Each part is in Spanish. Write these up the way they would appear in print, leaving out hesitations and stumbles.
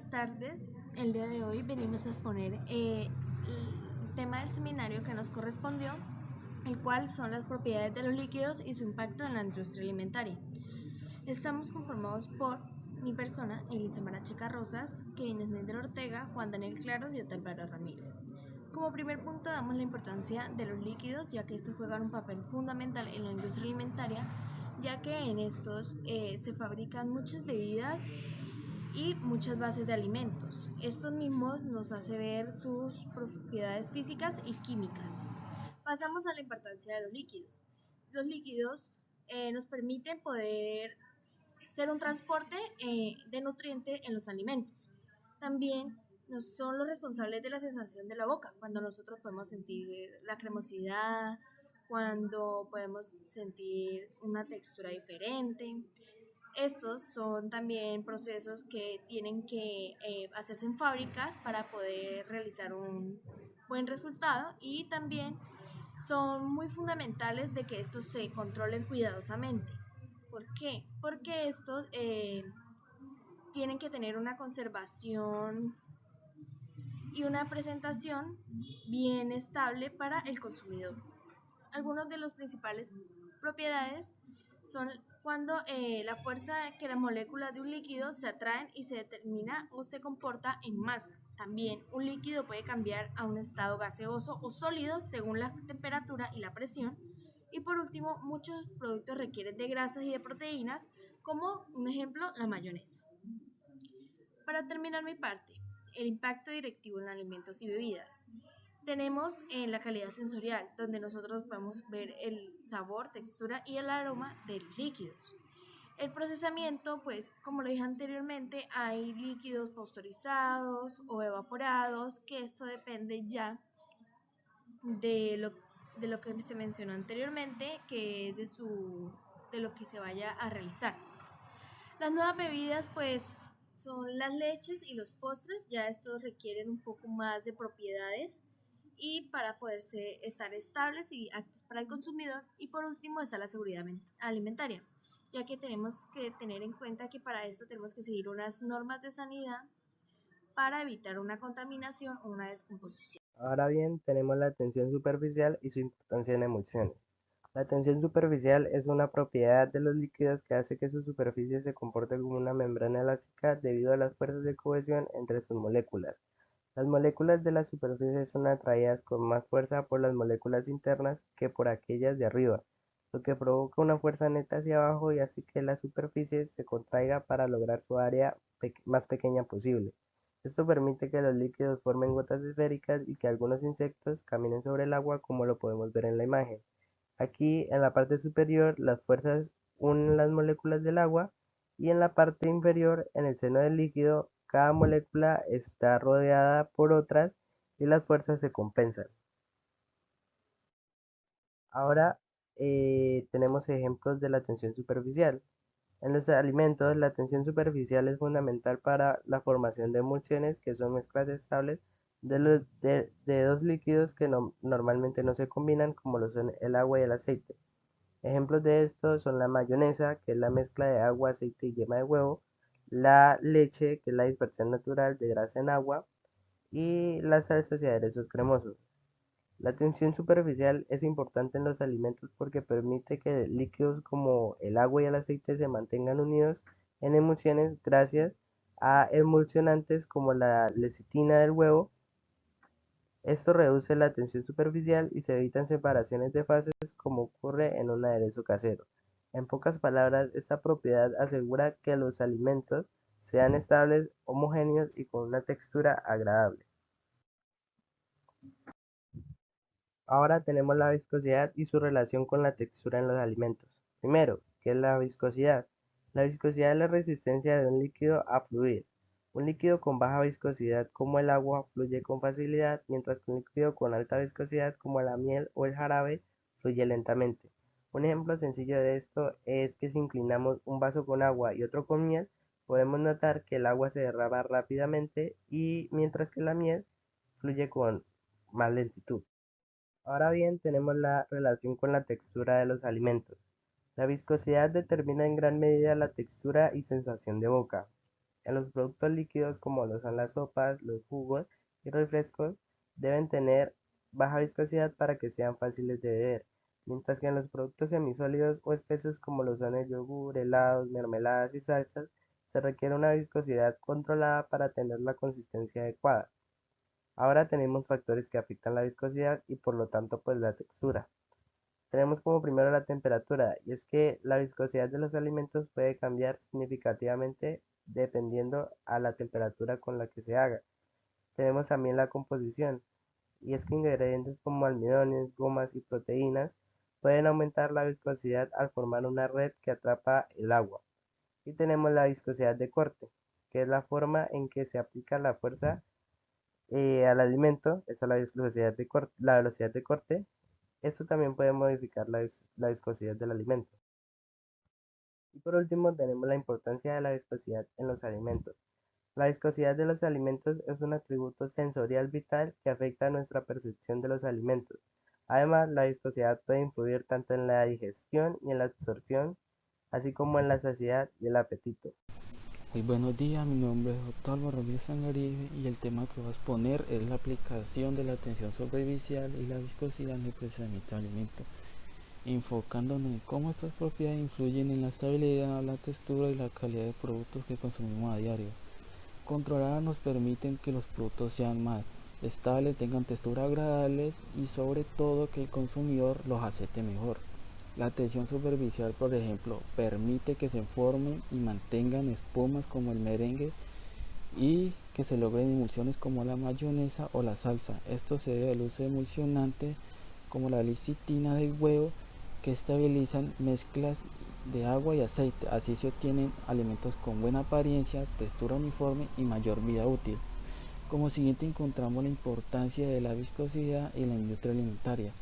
Buenas tardes. El día de hoy venimos a exponer el tema del seminario que nos correspondió, el cual son las propiedades de los líquidos y su impacto en la industria alimentaria. Estamos conformados por mi persona, Elisa Maracheca Rosas, Kevin Snyder Ortega, Juan Daniel Claros y Otalvaro Ramírez. Como primer punto damos la importancia de los líquidos, ya que estos juegan un papel fundamental en la industria alimentaria, ya que en estos se fabrican muchas bebidas y muchas bases de alimentos. Estos mismos nos hace ver sus propiedades físicas y químicas. Pasamos a la importancia de los líquidos. Los líquidos nos permiten poder ser un transporte de nutrientes en los alimentos. También son los responsables de la sensación de la boca, cuando nosotros podemos sentir la cremosidad, cuando podemos sentir una textura diferente. Estos son también procesos que tienen que hacerse en fábricas para poder realizar un buen resultado, y también son muy fundamentales de que estos se controlen cuidadosamente. ¿Por qué? Porque estos tienen que tener una conservación y una presentación bien estable para el consumidor. Algunos de los principales propiedades son cuando la fuerza que las moléculas de un líquido se atraen y se determina o se comporta en masa. También un líquido puede cambiar a un estado gaseoso o sólido según la temperatura y la presión. Y por último, muchos productos requieren de grasas y de proteínas, como un ejemplo, la mayonesa. Para terminar mi parte, el impacto directivo en alimentos y bebidas. Tenemos en la calidad sensorial, donde nosotros podemos ver el sabor, textura y el aroma de líquidos. El procesamiento, pues como lo dije anteriormente, hay líquidos pasteurizados o evaporados, que esto depende ya de lo que se mencionó anteriormente, que de lo que se vaya a realizar. Las nuevas bebidas, pues son las leches y los postres. Ya estos requieren un poco más de propiedades y para poderse estar estables y aptos para el consumidor. Y por último está la seguridad alimentaria, ya que tenemos que tener en cuenta que para esto tenemos que seguir unas normas de sanidad para evitar una contaminación o una descomposición. Ahora bien, tenemos la tensión superficial y su importancia en emulsiones. La tensión superficial es una propiedad de los líquidos que hace que su superficie se comporte como una membrana elástica debido a las fuerzas de cohesión entre sus moléculas. Las moléculas de la superficie son atraídas con más fuerza por las moléculas internas que por aquellas de arriba, lo que provoca una fuerza neta hacia abajo y hace que la superficie se contraiga para lograr su área más pequeña posible. Esto permite que los líquidos formen gotas esféricas y que algunos insectos caminen sobre el agua, como lo podemos ver en la imagen. Aquí en la parte superior las fuerzas unen las moléculas del agua, y en la parte inferior, en el seno del líquido, cada molécula está rodeada por otras y las fuerzas se compensan. Ahora tenemos ejemplos de la tensión superficial. En los alimentos, la tensión superficial es fundamental para la formación de emulsiones, que son mezclas estables de dos líquidos que normalmente no se combinan, como lo son el agua y el aceite. Ejemplos de esto son la mayonesa, que es la mezcla de agua, aceite y yema de huevo; la leche, que es la dispersión natural de grasa en agua; y las salsas y aderezos cremosos. La tensión superficial es importante en los alimentos porque permite que líquidos como el agua y el aceite se mantengan unidos en emulsiones gracias a emulsionantes como la lecitina del huevo. Esto reduce la tensión superficial y se evitan separaciones de fases, como ocurre en un aderezo casero. En pocas palabras, esta propiedad asegura que los alimentos sean estables, homogéneos y con una textura agradable. Ahora tenemos la viscosidad y su relación con la textura en los alimentos. Primero, ¿qué es la viscosidad? La viscosidad es la resistencia de un líquido a fluir. Un líquido con baja viscosidad como el agua fluye con facilidad, mientras que un líquido con alta viscosidad como la miel o el jarabe fluye lentamente. Un ejemplo sencillo de esto es que si inclinamos un vaso con agua y otro con miel, podemos notar que el agua se derrama rápidamente, y mientras que la miel fluye con más lentitud. Ahora bien, tenemos la relación con la textura de los alimentos. La viscosidad determina en gran medida la textura y sensación de boca. En los productos líquidos como lo son las sopas, los jugos y refrescos deben tener baja viscosidad para que sean fáciles de beber, mientras que en los productos semisólidos o espesos como lo son el yogur, helados, mermeladas y salsas, se requiere una viscosidad controlada para tener la consistencia adecuada. Ahora tenemos factores que afectan la viscosidad y por lo tanto pues la textura. Tenemos como primero la temperatura, y es que la viscosidad de los alimentos puede cambiar significativamente dependiendo a la temperatura con la que se haga. Tenemos también la composición, y es que ingredientes como almidones, gomas y proteínas pueden aumentar la viscosidad al formar una red que atrapa el agua. Y tenemos la viscosidad de corte, que es la forma en que se aplica la fuerza al alimento, esa es la velocidad de corte, la velocidad de corte. Esto también puede modificar la viscosidad del alimento. Y por último, tenemos la importancia de la viscosidad en los alimentos. La viscosidad de los alimentos es un atributo sensorial vital que afecta nuestra percepción de los alimentos. Además, la viscosidad puede influir tanto en la digestión y en la absorción, así como en la saciedad y el apetito. Muy buenos días, mi nombre es Octavio Rodríguez Sangaribe y el tema que voy a exponer es la aplicación de la tensión superficial y la viscosidad en el procesamiento de alimentos, enfocándonos en cómo estas propiedades influyen en la estabilidad, la textura y la calidad de productos que consumimos a diario. Controladas nos permiten que los productos sean más estables, tengan texturas agradables y sobre todo que el consumidor los acepte mejor. La tensión superficial, por ejemplo, permite que se formen y mantengan espumas como el merengue y que se logren emulsiones como la mayonesa o la salsa. Esto se debe al uso de emulsionantes como la licitina del huevo que estabilizan mezclas de agua y aceite. Así se obtienen alimentos con buena apariencia, textura uniforme y mayor vida útil. Como siguiente encontramos la importancia de la viscosidad en la industria alimentaria.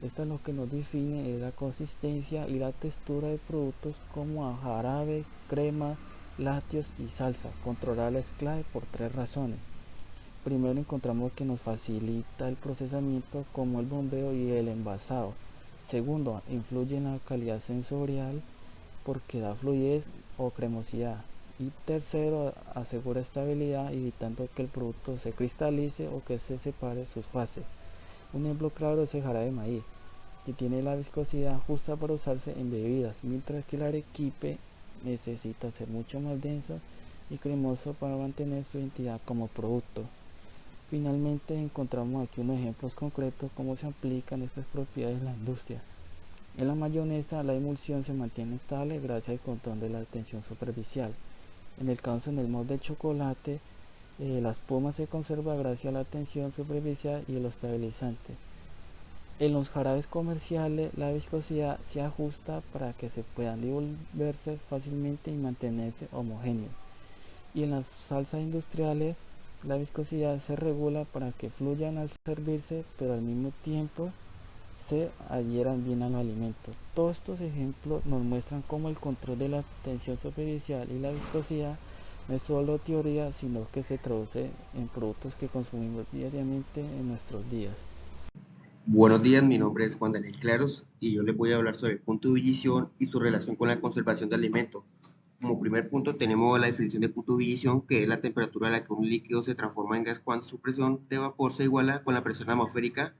Esto es lo que nos define es la consistencia y la textura de productos como jarabe, crema, lácteos y salsa. Controlarla es clave por tres razones. Primero encontramos que nos facilita el procesamiento como el bombeo y el envasado. Segundo, influye en la calidad sensorial porque da fluidez o cremosidad. Y tercero, asegura estabilidad evitando que el producto se cristalice o que se separe sus fases. Un ejemplo claro es el jarabe de maíz, que tiene la viscosidad justa para usarse en bebidas, mientras que el arequipe necesita ser mucho más denso y cremoso para mantener su identidad como producto. Finalmente encontramos aquí unos ejemplos concretos cómo se aplican estas propiedades en la industria. En la mayonesa la emulsión se mantiene estable gracias al control de la tensión superficial. En el caso en el molde de chocolate, la espuma se conserva gracias a la tensión superficial y los estabilizantes. En los jarabes comerciales la viscosidad se ajusta para que se puedan disolverse fácilmente y mantenerse homogéneos. Y en las salsas industriales la viscosidad se regula para que fluyan al servirse, pero al mismo tiempo se adhieran bien al alimento. Todos estos ejemplos nos muestran cómo el control de la tensión superficial y la viscosidad no es solo teoría, sino que se traduce en productos que consumimos diariamente en nuestros días. Buenos días, mi nombre es Juan Daniel Claros y yo les voy a hablar sobre el punto de ebullición y su relación con la conservación de alimentos. Como primer punto tenemos la definición de punto de ebullición, que es la temperatura a la que un líquido se transforma en gas cuando su presión de vapor se iguala con la presión atmosférica.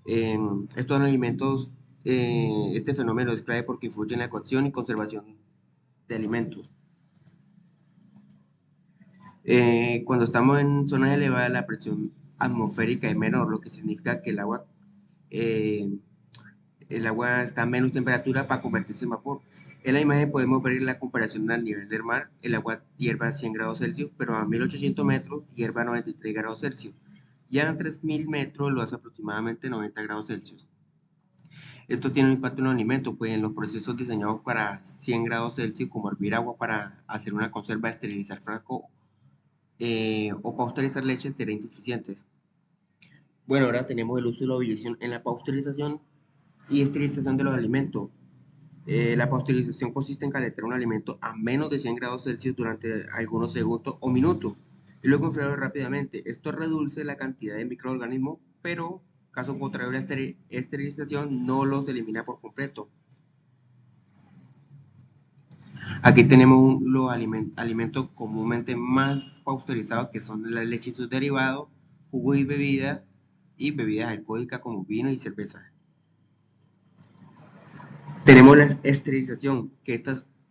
Estos alimentos, este fenómeno es clave porque influye en la cocción y conservación de alimentos. Cuando estamos en zonas elevadas, la presión atmosférica es menor, lo que significa que eh, el agua está a menos temperatura para convertirse en vapor. En la imagen podemos ver la comparación al nivel del mar. El agua hierve a 100 grados Celsius, pero a 1800 metros hierve a 93 grados Celsius. Ya a 3000 metros lo hace aproximadamente 90 grados Celsius. Esto tiene un impacto en los alimentos, pues en los procesos diseñados para 100 grados Celsius, como hervir agua para hacer una conserva, esterilizar frasco o pasteurizar leche, serán insuficientes. Bueno, ahora tenemos el uso de la ebullición en la pasteurización y esterilización de los alimentos. La pasteurización consiste en calentar un alimento a menos de 100 grados Celsius durante algunos segundos o minutos y luego enfriarlo rápidamente. Esto reduce la cantidad de microorganismos, pero caso contrario la esterilización no los elimina por completo. Aquí tenemos los alimentos comúnmente más pasteurizados, que son la leche y sus derivados, jugos y bebidas alcohólicas como vino y cerveza. Tenemos la esterilización, que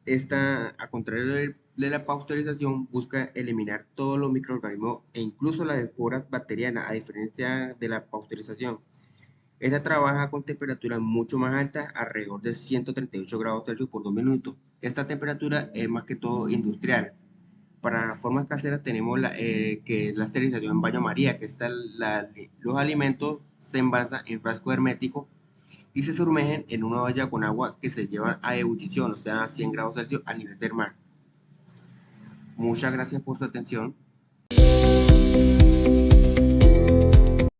esta a contrario de la pasteurización, busca eliminar todos los microorganismos e incluso las esporas bacterianas, a diferencia de la pasteurización. Esta trabaja con temperaturas mucho más altas, alrededor de 138 grados Celsius por 2 minutos. Esta temperatura es más que todo industrial. Para formas caseras tenemos que es la esterilización en baño María, que los alimentos se envasan en frasco hermético y se sumergen en una olla con agua que se lleva a ebullición, o sea, a 100 grados Celsius a nivel del mar. Muchas gracias por su atención.